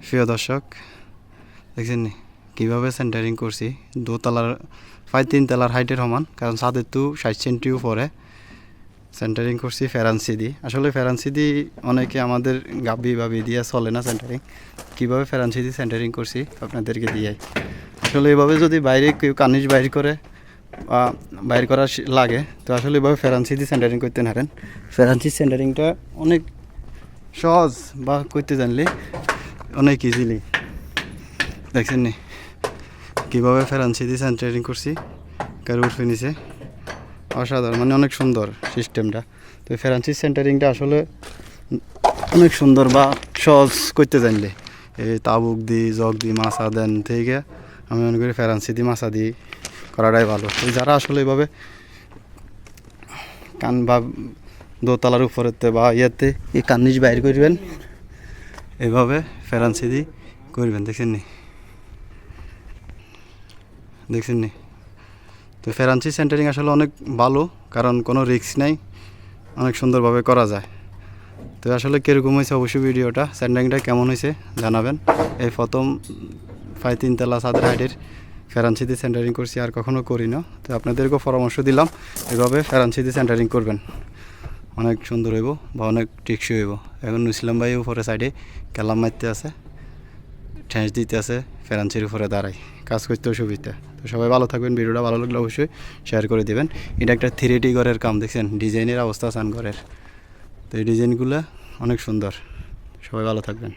প্রিয় দর্শক, দেখছেন নি কীভাবে সেন্টারিং করছি। দোতলার প্রায় 3 তলার হাইটের সমান, কারণ ছাদের তো 60 সেন্টিও পরে সেন্টারিং করছি ফেরান্সি দিয়ে। আসলে ফেরান্সি দিয়ে অনেকে আমাদের গাবি বাবি দিয়ে চলে না সেন্টারিং। কীভাবে ফেরান্সি দিয়ে সেন্টারিং করছি আপনাদেরকে দিয়ে। আসলে এভাবে যদি বাইরে কেউ কানিজ বাইর করে বা বাইর করা লাগে, তো আসলে এভাবে ফেরান্সি দিয়ে সেন্টারিং করতে পারেন। ফেরান্সির সেন্টারিংটা অনেক সহজ, বা করতে জানলে অনেক ইজিলি। দেখছেন নি কীভাবে ফেরান্সি দিয়ে সেন্টারিং করছি, কারো উঠে নিচে অসাধারণ, মানে অনেক সুন্দর সিস্টেমটা। তো ফেরান্সি সেন্টারিংটা আসলে অনেক সুন্দর বা সহজ করতে জানলে। এই তাবুক দিই জগ দিই মাছা দেন থেকে আমি মনে করি ফেরান্সি দিয়ে মাছা দিই করাটাই ভালো। তো যারা আসলে এভাবে কান বা দোতলার উপরেতে বা ইয়েতে এই কান্নিজ বাইর করবেন, এভাবে ফেরান্সি দিয়ে করবেন। দেখছেন নি। তো ফেরান্সি সেন্টারিং আসলে অনেক ভালো, কারণ কোনো রিস্ক নেই, অনেক সুন্দরভাবে করা যায়। তো আসলে কীরকম হয়েছে অবশ্যই ভিডিওটা সেন্টারিংটা কেমন হয়েছে জানাবেন। এই প্রথম 3 তলা ছাদের হাইটের ফেরান্সি দিয়ে সেন্টারিং করছি, আর কখনো করি না। তো আপনাদেরকেও পরামর্শ দিলাম এভাবে ফেরান্সি দিয়ে সেন্টারিং করবেন, অনেক সুন্দর হইব বা অনেক টেকসই হইব। এখন নুসলাম ভাই উপরে সাইডে কেলাম মারতে আছে, ঠেঁস দিতে আছে, ফেরান্সির উপরে দাঁড়াই কাজ করতেও সুবিধা। তো সবাই ভালো থাকবেন, ভিডিওটা ভালো লাগলে অবশ্যই শেয়ার করে দেবেন। এটা একটা 3D ঘরের কাম, দেখছেন ডিজাইনের অবস্থা চান ঘরের। তো এই ডিজাইনগুলো অনেক সুন্দর। সবাই ভালো থাকবেন।